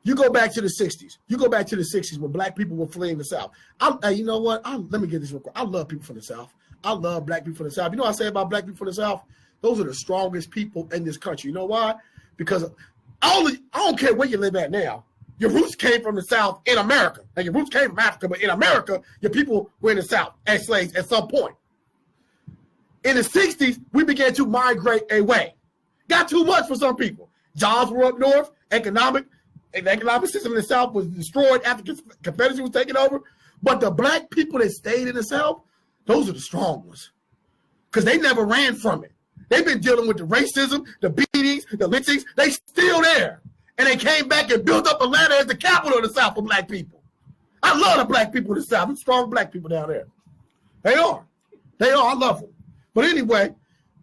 You go back to the 60s. You go back to the 60s when black people were fleeing the South. You know what? Let me get this real quick. I love people from the South. I love black people from the South. You know what I say about black people from the South? Those are the strongest people in this country. You know why? Because I don't care where you live at now. Your roots came from the South in America. Like your roots came from Africa, but in America, your people were in the South as slaves at some point. In the 60s, we began to migrate away. Got too much for some people. Jobs were up north. The economic system in the South was destroyed after Confederacy was taken over. But the black people that stayed in the South, those are the strong ones. Because they never ran from it. They've been dealing with the racism, the beatings, the lynchings. They still there. And they came back and built up Atlanta as the capital of the South for black people. I love the black people in the South. There's strong black people down there. They are. I love them. But anyway,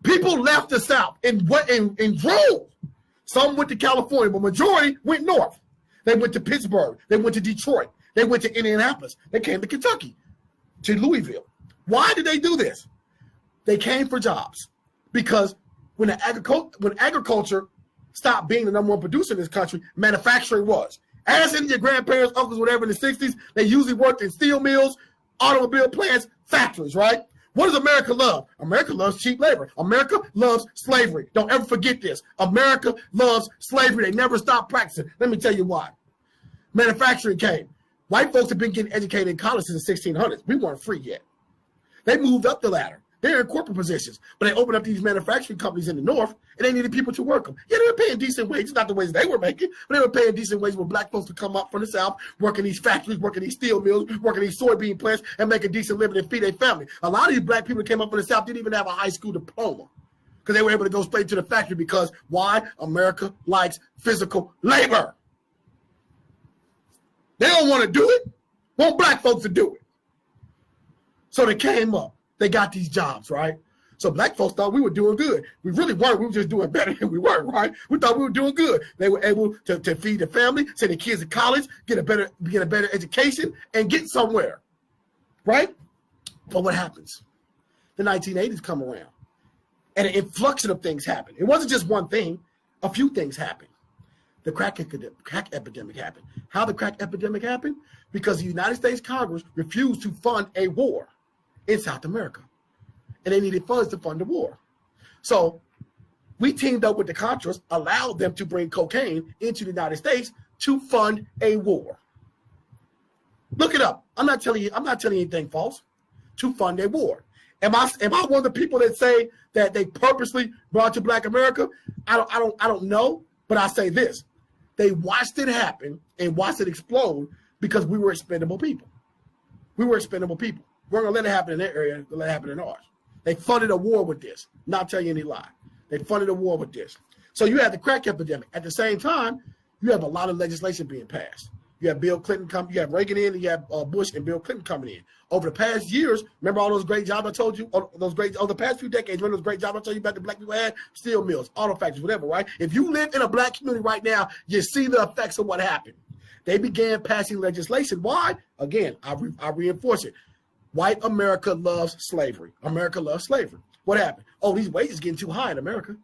people left the South in droves. Some went to California, but majority went north. They went to Pittsburgh. They went to Detroit. They went to Indianapolis. They came to Kentucky, to Louisville. Why did they do this? They came for jobs. Because when agriculture stopped being the #1 producer in this country, manufacturing was. As in your grandparents, uncles, whatever in the 60s, they usually worked in steel mills, automobile plants, factories, right? What does America love? America loves cheap labor. America loves slavery. Don't ever forget this. America loves slavery. They never stop practicing. Let me tell you why. Manufacturing came. White folks have been getting educated in college since the 1600s. We weren't free yet. They moved up the ladder. They're in corporate positions, but they opened up these manufacturing companies in the North, and they needed people to work them. Yeah, they were paying decent wages, not the wages they were making, but they were paying decent wages for black folks to come up from the South, working these factories, working these steel mills, working these soybean plants, and make a decent living and feed their family. A lot of these black people that came up from the South didn't even have a high school diploma because they were able to go straight to the factory because why? America likes physical labor. They don't want to do it. Want black folks to do it. So they came up. They got these jobs, right? So black folks thought we were doing good. We really weren't. We were just doing better than we were, right? We thought we were doing good. They were able to feed the family, send the kids to college, get a better education, and get somewhere, right? But what happens? The 1980s come around, and an influx of things happened. It wasn't just one thing. A few things happened. The crack epidemic happened. How the crack epidemic happened? Because the United States Congress refused to fund a war in South America. And they needed funds to fund the war. So we teamed up with the Contras, allowed them to bring cocaine into the United States to fund a war. Look it up. I'm not telling you anything false. To fund a war. Am I one of the people that say that they purposely brought to Black America? I don't know, but I say this. They watched it happen and watched it explode because we were expendable people. We were expendable people. We're going to let it happen in their area, let it happen in ours. They funded a war with this. Not telling you any lie. They funded a war with this. So you have the crack epidemic. At the same time, you have a lot of legislation being passed. You have Bill Clinton come. You have Reagan in. You have Bush and Bill Clinton coming in. Over the past years, remember all those great jobs I told you? Over the past few decades, remember those great jobs I told you about the black people had? Steel mills, auto factories, whatever, right? If you live in a black community right now, you see the effects of what happened. They began passing legislation. Why? Again, I reinforce it. White America loves slavery. America loves slavery. What happened? Oh, these wages getting too high in America.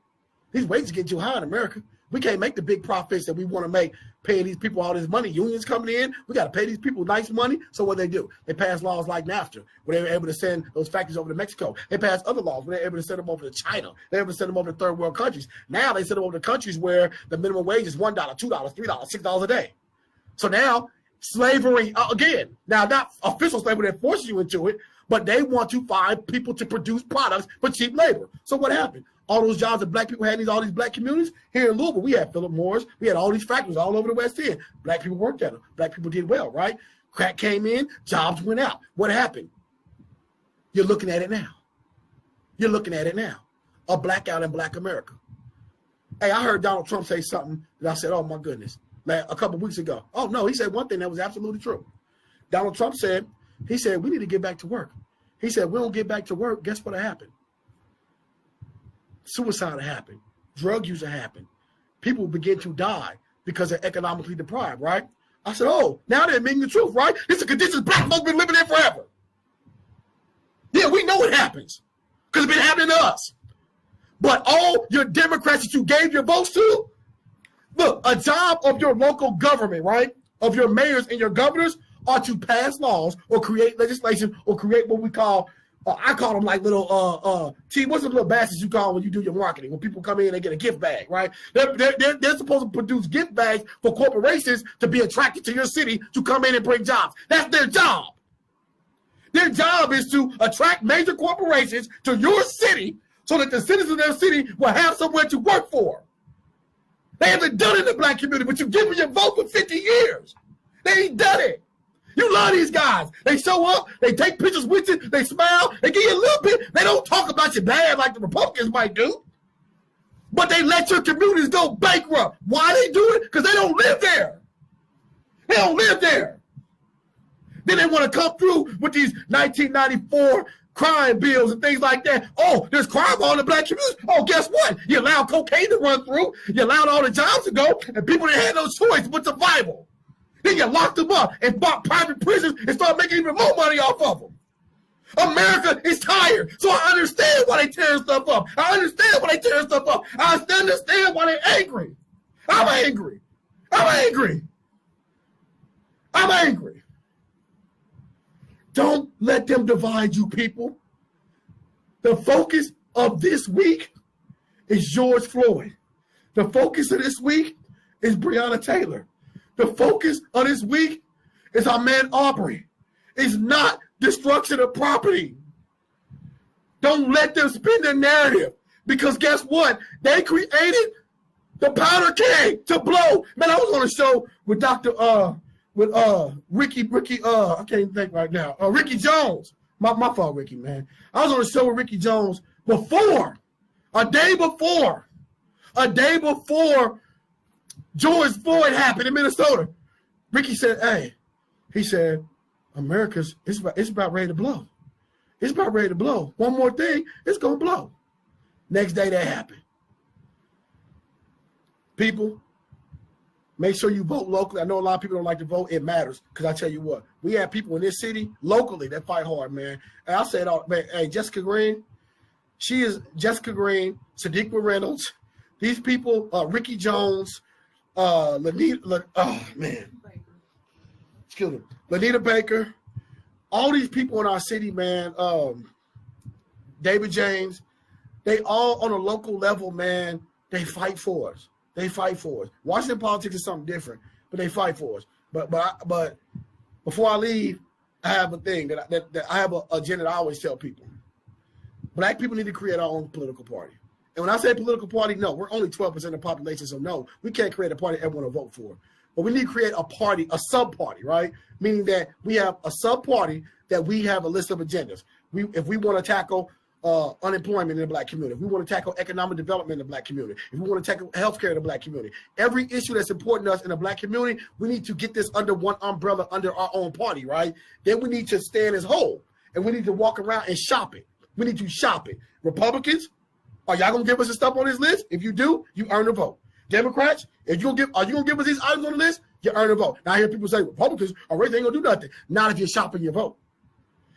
These wages getting too high in America. We can't make the big profits that we want to make paying these people all this money. Unions coming in. We got to pay these people nice money. So what they do? They pass laws like NAFTA, where they were able to send those factories over to Mexico. They pass other laws where they're able to send them over to China. They're able to send them over to third world countries. Now they send them over to countries where the minimum wage is $1, $2, $3, $6 a day. So now slavery, again, now not official slavery that forces you into it, but they want to find people to produce products for cheap labor. So what happened? All those jobs that black people had in all these black communities, here in Louisville, we had Philip Morris, we had all these factories all over the West End. Black people worked at them. Black people did well, right? Crack came in, jobs went out. What happened? You're looking at it now. You're looking at it now. A blackout in Black America. Hey, I heard Donald Trump say something that I said, oh my goodness, like a couple of weeks ago. Oh no, he said one thing that was absolutely true. Donald Trump said, he said, we need to get back to work. He said, we don't get back to work, guess what happened? Suicide happened. Drug use happened. People begin to die because they're economically deprived, right? I said, oh, now they're admitting the truth, right? This is the conditions black folks been living in forever. Yeah, we know it happens because it's been happening to us. But all your Democrats that you gave your votes to, look, a job of your local government, right, of your mayors and your governors are to pass laws or create legislation or create what we call, I call them like little, what's the little baskets you call when you do your marketing? When people come in, they get a gift bag, right? They're supposed to produce gift bags for corporations to be attracted to your city to come in and bring jobs. That's their job. Their job is to attract major corporations to your city so that the citizens of their city will have somewhere to work for. They haven't done it in the black community, but you've given your vote for 50 years. They ain't done it. You love these guys. They show up, they take pictures with you, they smile, they give you a little bit. They don't talk about you bad like the Republicans might do. But they let your communities go bankrupt. Why they do it? Because they don't live there. They don't live there. Then they want to come through with these 1994 crime bills and things like that. Oh, there's crime on the black community. Oh, guess what? You allowed cocaine to run through. You allowed all the jobs to go, and people didn't have no choice but survival. Then you locked them up and bought private prisons and started making even more money off of them. America is tired. So I understand why they tear stuff up. I understand why they tear stuff up. I understand why they're angry. I'm angry. I'm angry. I'm angry. Don't let them divide you, people. The focus of this week is George Floyd. The focus of this week is Breonna Taylor. The focus of this week is our man Aubrey. It's not destruction of property. Don't let them spin the narrative, because guess what? They created the powder keg to blow. Man, I was on a show with Ricky, I can't even think right now. Ricky Jones. My fault, Ricky, man. I was on a show with Ricky Jones a day before George Floyd happened in Minnesota. Ricky said, hey, he said, it's about ready to blow. It's about ready to blow. One more thing, it's going to blow. Next day that happened. People, make sure you vote locally. I know a lot of people don't like to vote. It matters, because I tell you what, we have people in this city locally that fight hard, man. And I'll say it all, man. Hey, Jessica Green, Sadiqa Reynolds, these people, Ricky Jones, Lanita Baker, all these people in our city, man, David James, they all on a local level, man, they fight for us. They fight for us. Washington politics is something different, but they fight for us. But before I leave, I have a thing that I have an agenda that I always tell people. Black people need to create our own political party. And when I say political party, no, we're only 12% of the population, so no, we can't create a party everyone will vote for. But we need to create a party, a sub-party, right? Meaning that we have a sub-party that we have a list of agendas. If we want to tackle unemployment in the Black community, if we want to tackle economic development in the Black community, if we want to tackle healthcare in the Black community, every issue that's important to us in the Black community, we need to get this under one umbrella, under our own party, right? Then we need to stand as whole, and we need to walk around and shop it. We need to shop it. Republicans, are y'all gonna give us the stuff on this list? If you do, you earn a vote. Democrats, are you gonna give us these items on the list? You earn a vote. Now I hear people say Republicans already ain't gonna do nothing. Not if you're shopping your vote.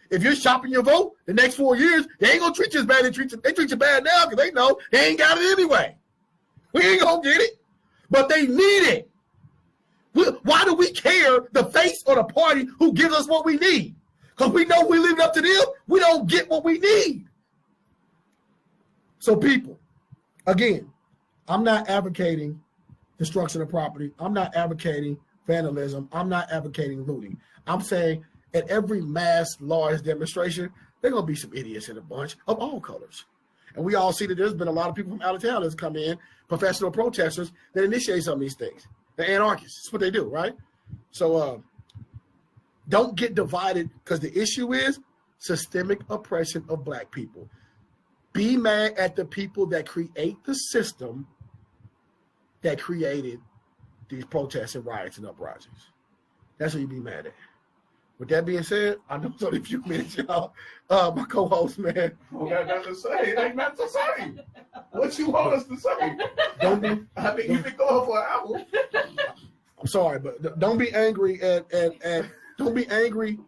If you're shopping your vote, the next 4 years, they ain't gonna treat you as bad. They treat you bad now because they know they ain't got it anyway. We ain't gonna get it, but they need it. Why do we care the face or the party who gives us what we need? Because we know if we leave it up to them, we don't get what we need. So people, again, I'm not advocating destruction of property. I'm not advocating vandalism. I'm not advocating looting. I'm saying at every mass large demonstration, there are going to be some idiots in a bunch of all colors. And we all see that there's been a lot of people from out of town that's come in, professional protesters, that initiate some of these things. They're anarchists. That's what they do, right? So don't get divided, because the issue is systemic oppression of Black people. Be mad at the people that create the system that created these protests and riots and uprisings. That's what you be mad at. With that being said, I know it's only a few minutes, y'all. My co-host, man. I got nothing to say. It ain't nothing to say. What you want us to say? Don't be. I think you've been going for an hour. I'm sorry, but don't be angry and don't be angry.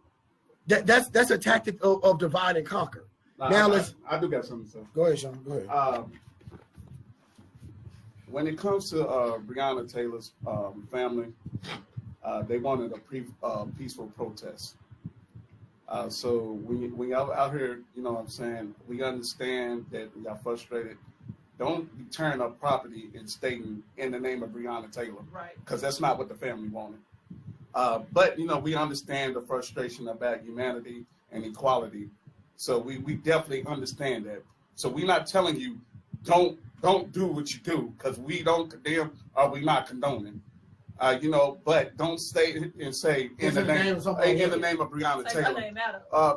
That's a tactic of divide and conquer. Now I do got something to say. Go ahead, Sean. Go ahead. When it comes to Breonna Taylor's family, they wanted a peaceful protest. So when y'all out here, you know what I'm saying, we understand that y'all frustrated. Don't be tearing up property and stating in the name of Breonna Taylor. Right. Because that's not what the family wanted. But, you know, we understand the frustration about humanity and equality. So we definitely understand that. So we're not telling you don't do what you do, because we don't condemn or we not condoning. You know, but don't stay and say in the name of Breonna Taylor.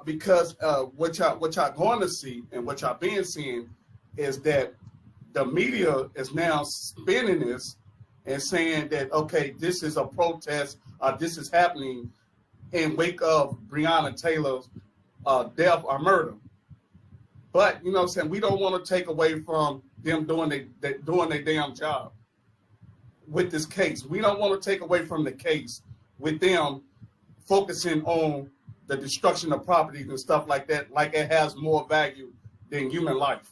Because what y'all going to see and what y'all been seeing is that the media is now spinning this and saying that, okay, this is a protest, this is happening in wake of Breonna Taylor's death or murder. But, you know what I'm saying, we don't want to take away from them doing their damn job with this case. We don't want to take away from the case with them focusing on the destruction of properties and stuff like that, like it has more value than human life.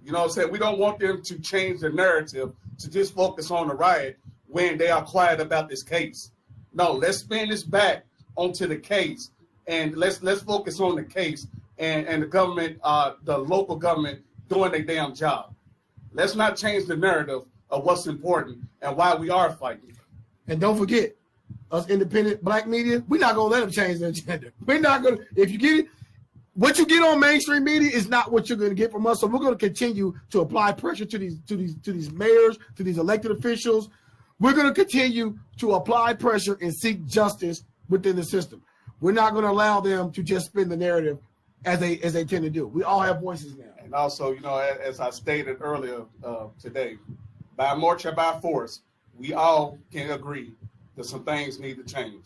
You know what I'm saying? We don't want them to change the narrative to just focus on the riot when they are quiet about this case. No, let's spin this back onto the case, and let's focus on the case and the government, the local government doing their damn job. Let's not change the narrative of what's important and why we are fighting. And don't forget, us independent black media, we're not gonna let them change their agenda. We're not gonna. If you get it, what you get on mainstream media is not what you're gonna get from us. So we're gonna continue to apply pressure to these mayors, to these elected officials. We're gonna continue to apply pressure and seek justice within the system. We're not gonna allow them to just spin the narrative as they tend to do. We all have voices now. And also, you know, as I stated earlier today, by march or by force, we all can agree that some things need to change.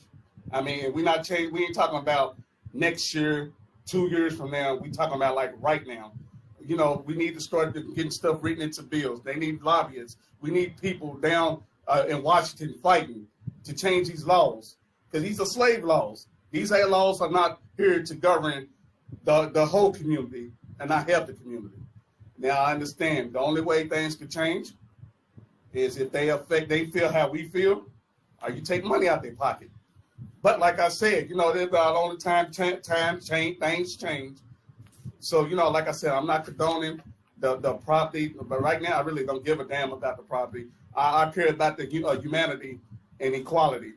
I mean, we ain't talking about next year, 2 years from now. We talking about like right now. You know, we need to start getting stuff written into bills. They need lobbyists. We need people down in Washington fighting to change these laws, because these are slave laws. These laws are not here to govern the whole community and not help the community. Now, I understand the only way things can change is if they feel how we feel, or you take money out their pocket. But like I said, you know, there's the only time change, things change. So, you know, like I said, I'm not condoning the property, but right now I really don't give a damn about the property. I care about the humanity and equality.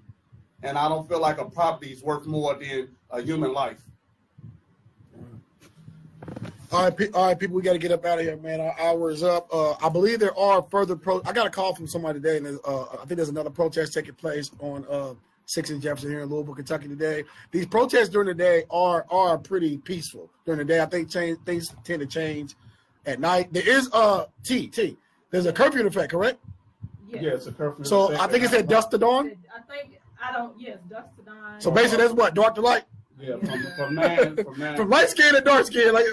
And I don't feel like a property is worth more than a human life. All right, people, we got to get up out of here, man. Our hour is up. I believe there are further I got a call from somebody today, and I think there's another protest taking place on 6th and Jefferson here in Louisville, Kentucky today. These protests during the day are pretty peaceful during the day. I think things tend to change at night. There is there's a curfew in effect, correct? Yes. Yeah, it's a curfew. So I think it said dusk to dawn. Dusk to dawn. So basically, that's what, dark to light. Yeah, from 9 from light skin to dark skin. Like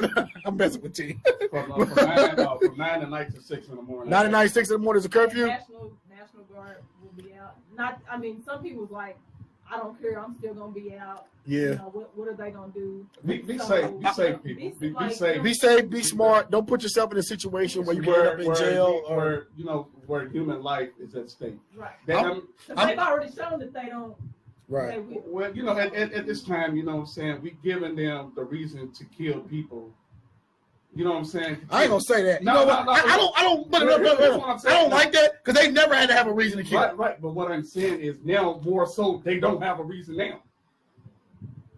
I'm messing with T. from 9 at night to 6 in the morning. 9 at night, 6 in the morning is a curfew. National Guard will be out. Some people's like, I don't care. I'm still gonna be out. Yeah. You know, what are they gonna do? Be safe, people. Be safe. Be safe. Be smart. Don't put yourself in a situation where you get up in jail where human life is at stake. Right. They've already shown that they don't. Right. Well, you know, at this time, you know what I'm saying, we're giving them the reason to kill people. You know what I'm saying? I ain't gonna say that. You know what? I don't like that, because they never had to have a reason to kill. Right. But what I'm saying is now more so they don't have a reason now.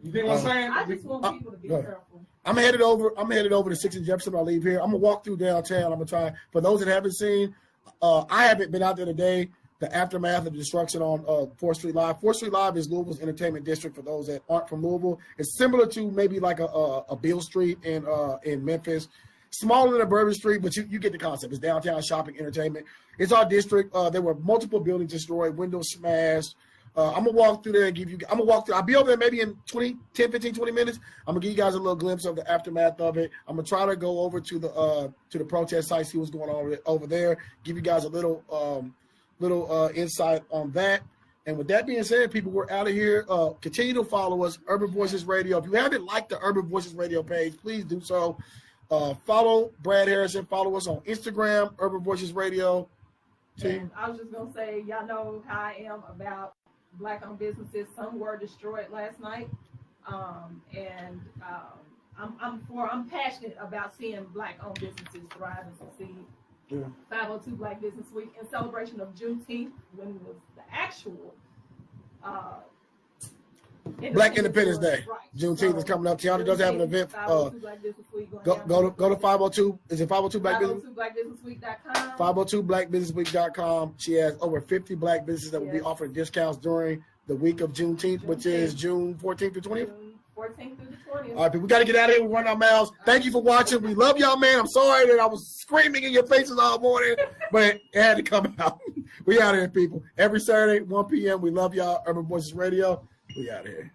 You think what I'm saying? I just want people to be careful. I'm headed over to 6th and Jefferson. I'll leave here. I'm gonna walk through downtown. I'm gonna try. For those that haven't seen, I haven't been out there today. The aftermath of the destruction on 4th Street Live. 4th Street Live is Louisville's entertainment district for those that aren't from Louisville. It's similar to maybe like a Beale Street in Memphis. Smaller than a Bourbon Street, but you get the concept. It's downtown shopping, entertainment. It's our district. There were multiple buildings destroyed, windows smashed. I'm going to walk through there and I'll be over there maybe in 10, 15, 20 minutes. I'm going to give you guys a little glimpse of the aftermath of it. I'm going to try to go over to the protest site, see what's going on over there, give you guys a little insight on that. And with that being said, people, we're out of here. Continue to follow us, Urban Voices Radio. If you haven't liked the Urban Voices Radio page, please do so. Follow Brad Harrison. Follow us on Instagram, Urban Voices Radio. And I was just going to say, y'all know how I am about Black-owned businesses. Some were destroyed last night. I'm passionate about seeing Black-owned businesses thrive and succeed. Yeah. 502 Black Business Week in celebration of Juneteenth, when it was the actual Black Independence Day. Right. Juneteenth is coming up. Tiana does have an event. 502 Black Business Week go to 502. Is it 502 Black Business? 502blackbusinessweek.com. 502blackbusinessweek.com. She has over 50 Black businesses that will be offering discounts during the week of Juneteenth, which is June 14th to 20th. 14th through the 20th. All right, people, we got to get out of here. We're running our mouths. Thank you for watching. We love y'all, man. I'm sorry that I was screaming in your faces all morning, but it had to come out. We out of here, people. Every Saturday, 1 p.m. We love y'all. Urban Voices Radio. We out of here.